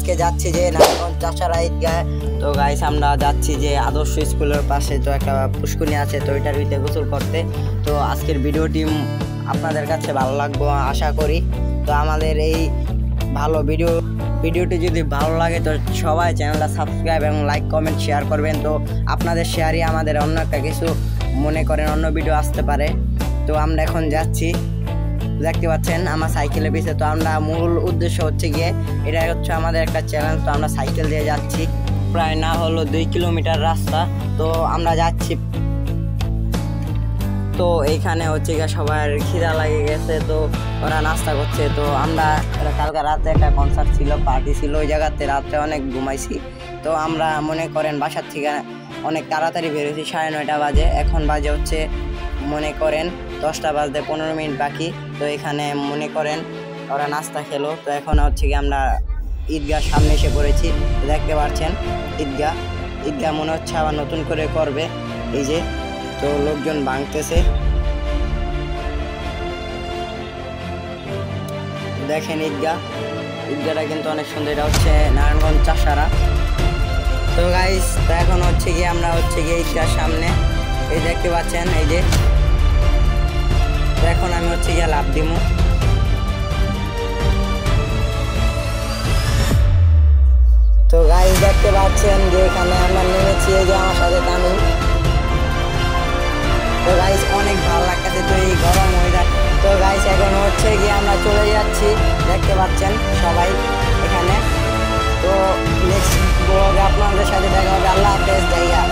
আজকে যাচ্ছি যে নারায়ণগঞ্জ চাষারা ঈদগাহ। তো গাইস আমরা যাচ্ছি যে আদর্শ স্কুলের পাশে তো একটা পুষ্করণী আছে, তো এটার ভিতরে গোসল করতে। তো আজকের ভিডিওটি আপনাদের কাছে ভালো লাগবে আশা করি। তো আমাদের এই ভালো ভিডিওটি যদি ভালো লাগে তো সবাই চ্যানেলটা সাবস্ক্রাইব এবং লাইক কমেন্ট শেয়ার করবেন। তো আপনাদের শেয়ারই আমাদের অন্য একটা কিছু মনে করেন অন্য ভিডিও আসতে পারে। তো আমরা এখন যাচ্ছি, দেখতে পাচ্ছেন আমার সাইকেলের পিছে। তো আমরা মূল উদ্দেশ্য হচ্ছে গিয়ে এটা হচ্ছে আমাদের একটা চ্যালেঞ্জ। তো আমরা সাইকেল দিয়ে যাচ্ছি, প্রায় না হলো 2 কিলোমিটার রাস্তা। তো আমরা যাচ্ছি, তো এইখানে হচ্ছে গিয়ে সবার খিদা লাগে গেছে, তো ওরা নাস্তা করছে। তো আমরা কালকে রাতে একটা কনসার্ট ছিল, পার্টি ছিল, ওই জায়গাতে রাত্রে অনেক ঘুমাইছি। তো আমরা মনে করেন বাসার থেকে অনেক তাড়াতাড়ি বেরোছি, 9:30 বাজে। এখন বাজে হচ্ছে মনে করেন 10টা বাজতে 15 মিনিট বাকি। তো এখানে মনে করেন ওরা নাস্তা খেলো। তো এখন হচ্ছে গিয়ে আমরা ঈদগাহ সামনে এসে পড়েছি, দেখতে পাচ্ছেন ঈদগাহ মনে হচ্ছে আবার নতুন করে করবে, এই যে। তো লোকজন ভাঙতেছে, দেখেন ঈদগাহটা কিন্তু অনেক সুন্দর। এটা হচ্ছে নারায়ণগঞ্জ চাষারা। তো গাইস তো এখন হচ্ছে গিয়ে আমরা হচ্ছে গিয়ে ঈদগাহ সামনে, এই দেখতে পাচ্ছেন, এই যে। তো এখন আমি হচ্ছে গিয়ে লাফ দিমু। তো গাইস দেখতে পাচ্ছেন যে এখানে আমরা নেমেছি, এই যে আমার সাথে তামিম। তো গাইস অনেক ভালো লাগতেছে তো এই গরম ওয়েদার। তো গাইস এখন হচ্ছে গিয়ে আমরা চলে যাচ্ছি, দেখতে পাচ্ছেন সবাই এখানে। তো নেক্সট ব্লগে আপনাদের সাথে দেখা হবে। আল্লাহ হাফেজ জায়গা।